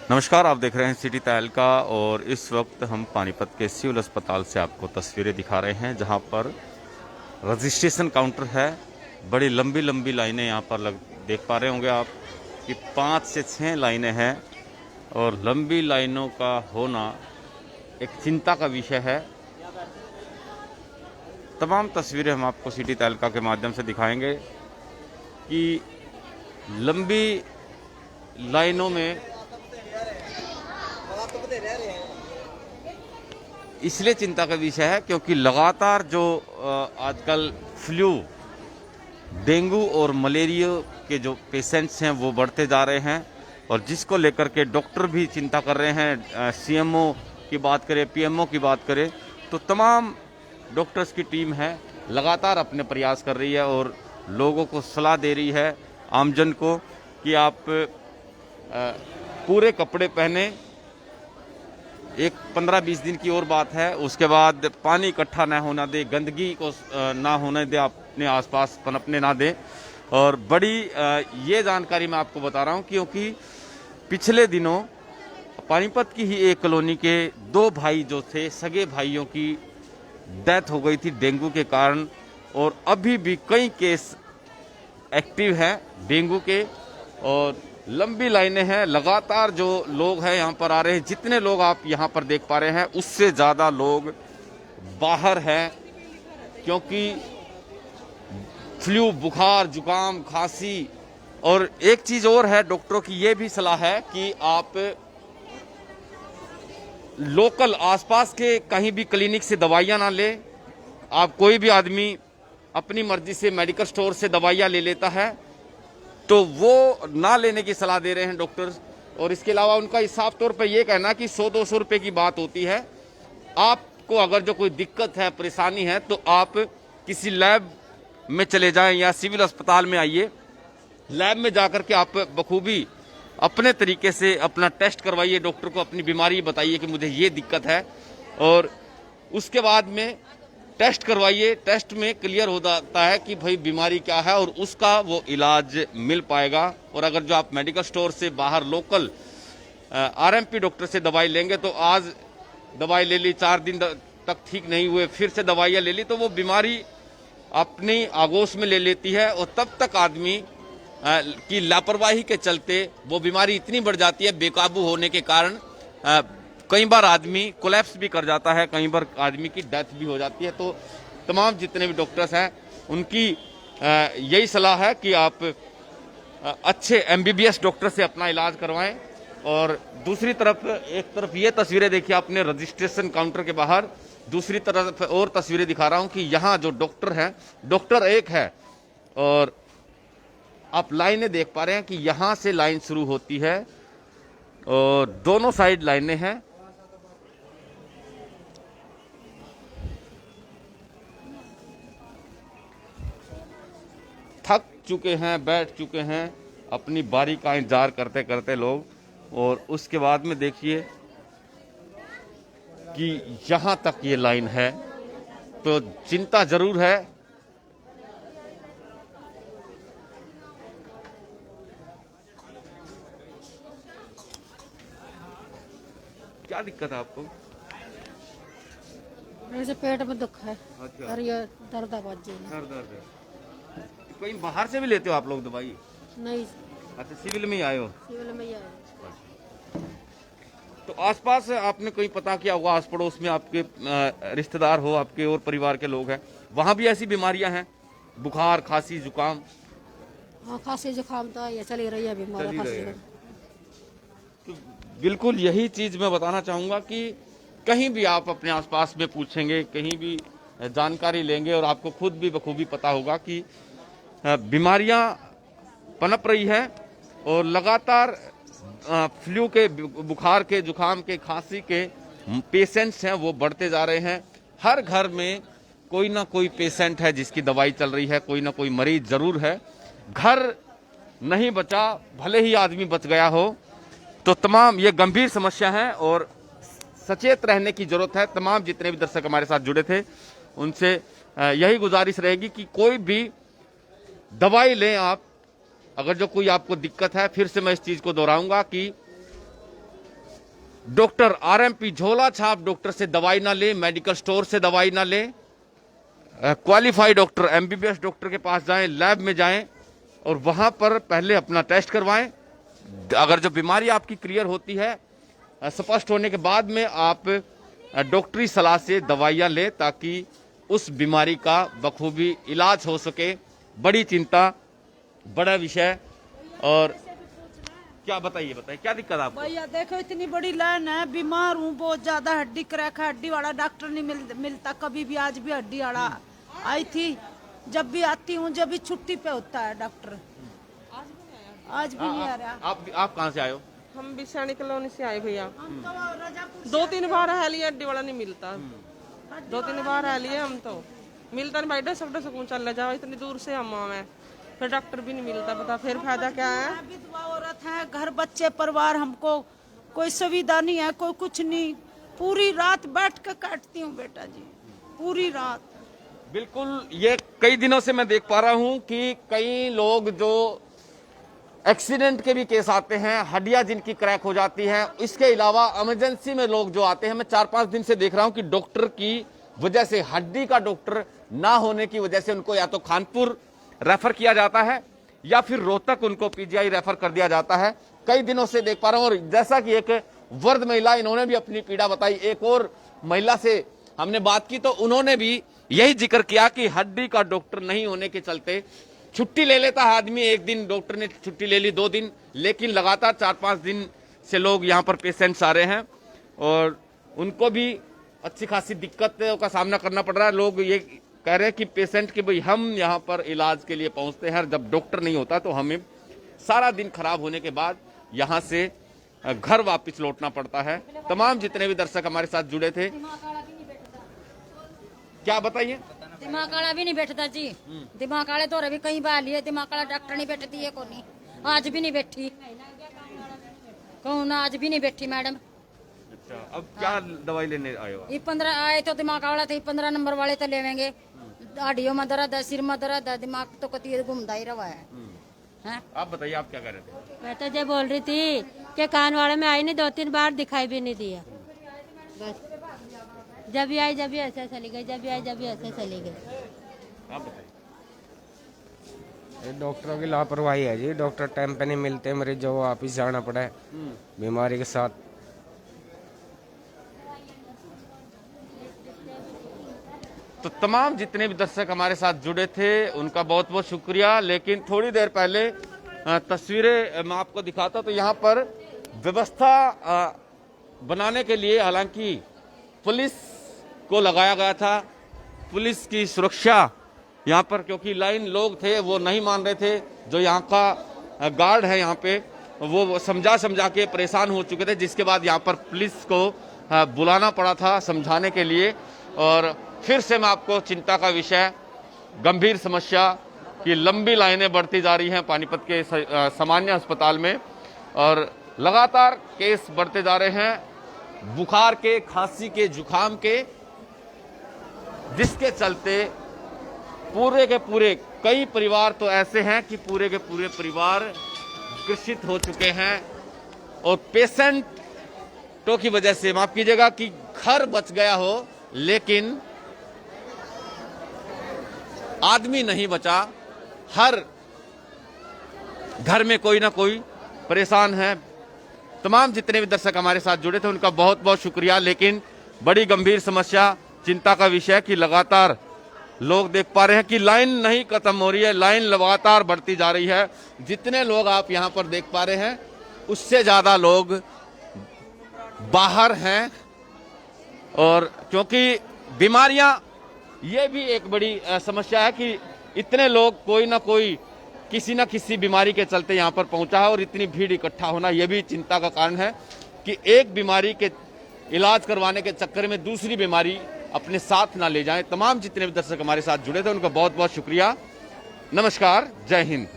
नमस्कार, आप देख रहे हैं सिटी तहलका और इस वक्त हम पानीपत के सिविल अस्पताल से आपको तस्वीरें दिखा रहे हैं जहां पर रजिस्ट्रेशन काउंटर है। बड़ी लंबी लंबी लाइनें यहां पर देख पा रहे होंगे आप कि 5 से 6 लाइनें हैं और लंबी लाइनों का होना एक चिंता का विषय है। तमाम तस्वीरें हम आपको सिटी तहलका के माध्यम से दिखाएंगे कि लंबी लाइनों में इसलिए चिंता का विषय है क्योंकि लगातार जो आजकल फ्लू, डेंगू और मलेरिया के जो पेशेंट्स हैं वो बढ़ते जा रहे हैं और जिसको लेकर के डॉक्टर भी चिंता कर रहे हैं। सीएमओ की बात करें, पीएमओ की बात करें तो तमाम डॉक्टर्स की टीम है लगातार अपने प्रयास कर रही है और लोगों को सलाह दे रही है, आमजन को, कि आप पूरे कपड़े पहने। एक 15-20 दिन की और बात है, उसके बाद पानी इकट्ठा ना होना दे, गंदगी को ना होने दे, अपने आसपास पनपने ना दे। और बड़ी ये जानकारी मैं आपको बता रहा हूँ क्योंकि पिछले दिनों पानीपत की ही एक कॉलोनी के 2 भाई जो थे, सगे भाइयों की डेथ हो गई थी डेंगू के कारण और अभी भी कई केस एक्टिव हैं डेंगू के और लंबी लाइनें हैं। लगातार जो लोग हैं यहाँ पर आ रहे हैं, जितने लोग आप यहाँ पर देख पा रहे हैं उससे ज़्यादा लोग बाहर हैं क्योंकि फ्लू, बुखार, जुकाम, खांसी। और एक चीज़ और है, डॉक्टरों की ये भी सलाह है कि आप लोकल आसपास के कहीं भी क्लिनिक से दवाइयाँ ना लें। आप कोई भी आदमी अपनी मर्जी से मेडिकल स्टोर से दवाइयाँ ले लेता है तो वो ना लेने की सलाह दे रहे हैं डॉक्टर्स। और इसके अलावा उनका इस साफ तौर पर यह कहना कि 100-200 रुपए की बात होती है। आपको अगर जो कोई दिक्कत है, परेशानी है तो आप किसी लैब में चले जाएं या सिविल अस्पताल में आइए। लैब में जाकर के आप बखूबी अपने तरीके से अपना टेस्ट करवाइए, डॉक्टर को अपनी बीमारी बताइए कि मुझे ये दिक्कत है और उसके बाद में टेस्ट करवाइए। टेस्ट में क्लियर हो जाता है कि भाई बीमारी क्या है और उसका वो इलाज मिल पाएगा। और अगर जो आप मेडिकल स्टोर से बाहर लोकल आरएमपी डॉक्टर से दवाई लेंगे तो आज दवाई ले ली, 4 दिन तक ठीक नहीं हुए, फिर से दवाइयाँ ले ली तो वो बीमारी अपनी आगोश में ले लेती है और तब तक आदमी की लापरवाही के चलते वो बीमारी इतनी बढ़ जाती है, बेकाबू होने के कारण कई बार आदमी कोलैप्स भी कर जाता है, कई बार आदमी की डेथ भी हो जाती है। तो तमाम जितने भी डॉक्टर्स हैं उनकी यही सलाह है कि आप अच्छे एमबीबीएस डॉक्टर से अपना इलाज करवाएं। और दूसरी तरफ, एक तरफ ये तस्वीरें देखिए आपने रजिस्ट्रेशन काउंटर के बाहर, दूसरी तरफ और तस्वीरें दिखा रहा हूं कि यहाँ जो डॉक्टर हैं, डॉक्टर एक है और आप लाइनें देख पा रहे हैं कि यहाँ से लाइन शुरू होती है और दोनों साइड लाइनें हैं। थक चुके हैं, बैठ चुके हैं अपनी बारी का इंतजार करते करते लोग। और उसके बाद में देखिए कि यहां तक ये लाइन है तो चिंता जरूर है। क्या दिक्कत है आपको? मेरे से पेट में दुख है। अच्छा। और ये दर्द आवाज जी सर दर्द है। कहीं बाहर से भी लेते हो आप लोग दवाई? नहीं, अच्छा, सिविल में ही आए हो? सिविल में ही आया। तो आसपास आपने कोई पता किया होगा, आस पड़ोस में आपके रिश्तेदार हो, आपके और परिवार के लोग हैं, वहां भी ऐसी बीमारियां हैं, बुखार, खांसी, जुकाम? हाँ, खांसी जुकाम तो ये चली रही है बीमारी। चली रही खांसी है। तो बिल्कुल यही चीज मैं बताना चाहूंगा कि कहीं भी आप अपने आसपास में पूछेंगे, कहीं भी जानकारी लेंगे और आपको खुद भी बखूबी पता होगा कि बीमारियां पनप रही है और लगातार फ्लू के, बुखार के, जुकाम के, खांसी के पेशेंट्स हैं वो बढ़ते जा रहे हैं। हर घर में कोई ना कोई पेशेंट है जिसकी दवाई चल रही है, कोई ना कोई मरीज जरूर है। घर नहीं बचा, भले ही आदमी बच गया हो। तो तमाम ये गंभीर समस्या है और सचेत रहने की जरूरत है। तमाम जितने भी दर्शक हमारे साथ जुड़े थे उनसे यही गुजारिश रहेगी कि कोई भी दवाई लें आप। अगर जो कोई आपको दिक्कत है, फिर से मैं इस चीज को दोहराऊंगा कि डॉक्टर आरएमपी झोला छाप डॉक्टर से दवाई ना ले, मेडिकल स्टोर से दवाई ना ले, क्वालिफाइड डॉक्टर एमबीबीएस डॉक्टर के पास जाएं, लैब में जाएं और वहां पर पहले अपना टेस्ट करवाएं। अगर जो बीमारी आपकी क्लियर होती है, स्पष्ट होने के बाद में आप डॉक्टरी सलाह से दवाइयां लें ताकि उस बीमारी का बखूबी इलाज हो सके। बड़ी चिंता, बड़ा विषय। और क्या बताइए क्या दिक्कत आपको? भैया देखो इतनी बड़ी लाइन है, बीमार हूँ बहुत ज्यादा, हड्डी क्रैक है, हड्डी वाला डॉक्टर नहीं मिलता कभी भी। आज भी हड्डी वाला आई थी, जब भी आती हूँ जब भी छुट्टी पे होता है डॉक्टर, आज भी नहीं आ रहा। आप कहाँ से आए हो? हम बिसानी कॉलोनी से आए भैया। 2-3 बार है लिया, हड्डी वाला नहीं मिलता। 2-3 बार है लिए, हम तो मिलता नहीं भाई। सब सकून चल जाओ, इतनी दूर से हम आए, फिर डॉक्टर भी नहीं मिलता। बता फिर फायदा क्या है? विधवा औरत है, घर बच्चे परिवार, हमको कोई सुविधा नहीं है, कोई कुछ नहीं। पूरी रात बैठ कर काटती हूँ बेटा जी, पूरी रात। बिल्कुल, ये कई दिनों से मैं देख पा रहा हूं कि कई लोग जो एक्सीडेंट के भी केस आते हैं, हड्डियां जिनकी क्रैक हो जाती हैं, इसके अलावा इमरजेंसी में लोग जो आते हैं, मैं 4-5 दिन से देख रहा हूं कि डॉक्टर की वजह से, हड्डी का डॉक्टर ना होने की वजह से उनको या तो कानपुर रेफर किया जाता है या फिर रोहतक उनको पीजीआई रेफर कर दिया जाता है। कई दिनों से देख पा रहा हूं। और जैसा कि एक वृद्ध महिला, इन्होंने भी अपनी पीड़ा बताई। एक और महिला से हमने बात की तो उन्होंने भी यही जिक्र किया कि हड्डी का डॉक्टर नहीं होने के चलते छुट्टी ले लेता है आदमी। एक दिन डॉक्टर ने छुट्टी ले ली, 2 दिन, लेकिन लगातार 4-5 दिन से लोग यहाँ पर पेशेंट्स आ रहे हैं और उनको भी अच्छी खासी दिक्कतों का सामना करना पड़ रहा है। लोग ये कह रहे हैं कि पेशेंट के भाई हम यहाँ पर इलाज के लिए पहुंचते हैं, जब डॉक्टर नहीं होता तो हमें सारा दिन खराब होने के बाद यहाँ से घर वापस लौटना पड़ता है। तमाम जितने भी दर्शक हमारे साथ जुड़े थे, क्या बताइए? दिमाग वाला भी नहीं बैठता जी, दिमाग वाले तो अभी कई बार लिए, दिमाग वाला डॉक्टर नहीं बैठती है, कौन आज भी नहीं बैठी, कौन आज भी नहीं बैठी मैडम। अच्छा, अब क्या दवाई लेने आए हो? ये 15 आए तो दिमाग वाला थे, 15 नंबर वाले तो लेवेंगे। हड्डियों में दर्द है, सिर में दर्द है, दिमाग तो कती घूमता ही रहा है। आप बताइए, आप क्या कर रहे थे? मैं तो ये बोल रही थी कि कान वाले में आई नहीं, 2-3 बार दिखाई भी नहीं दिया। बस जब भी आई जब भी ऐसे चली गई, जब भी आई जब भी ऐसे चली गई। आप बताइए। डॉक्टरों की लापरवाही है जी, डॉक्टर टाइम पे नहीं मिलते, मरीजों को वापिस जाना पड़ा है बीमारी के साथ। तो तमाम जितने भी दर्शक हमारे साथ जुड़े थे उनका बहुत बहुत शुक्रिया। लेकिन थोड़ी देर पहले तस्वीरें मैं आपको दिखाता तो यहाँ पर व्यवस्था बनाने के लिए हालांकि पुलिस को लगाया गया था, पुलिस की सुरक्षा यहाँ पर, क्योंकि लाइन लोग थे वो नहीं मान रहे थे। जो यहाँ का गार्ड है यहाँ पे वो समझा के परेशान हो चुके थे, जिसके बाद यहाँ पर पुलिस को बुलाना पड़ा था समझाने के लिए। और फिर से मैं आपको चिंता का विषय, गंभीर समस्या कि लंबी लाइनें बढ़ती जा रही हैं पानीपत के सामान्य अस्पताल में और लगातार केस बढ़ते जा रहे हैं बुखार के, खांसी के, जुकाम के, जिसके चलते पूरे के पूरे कई परिवार तो ऐसे हैं कि पूरे के पूरे परिवार ग्रसित हो चुके हैं। और पेशेंटों की वजह से, माफ कीजिएगा, कि घर बच गया हो लेकिन आदमी नहीं बचा। हर घर में कोई ना कोई परेशान है। तमाम जितने भी दर्शक हमारे साथ जुड़े थे उनका बहुत बहुत शुक्रिया। लेकिन बड़ी गंभीर समस्या, चिंता का विषय कि लगातार लोग देख पा रहे हैं कि लाइन नहीं खत्म हो रही है, लाइन लगातार बढ़ती जा रही है। जितने लोग आप यहां पर देख पा रहे हैं उससे ज्यादा लोग बाहर हैं। और क्योंकि बीमारियां, ये भी एक बड़ी समस्या है कि इतने लोग कोई ना कोई किसी न किसी बीमारी के चलते यहाँ पर पहुंचा है और इतनी भीड़ इकट्ठा होना ये भी चिंता का कारण है कि एक बीमारी के इलाज करवाने के चक्कर में दूसरी बीमारी अपने साथ ना ले जाएं। तमाम जितने भी दर्शक हमारे साथ जुड़े थे उनका बहुत बहुत शुक्रिया। नमस्कार, जय हिंद।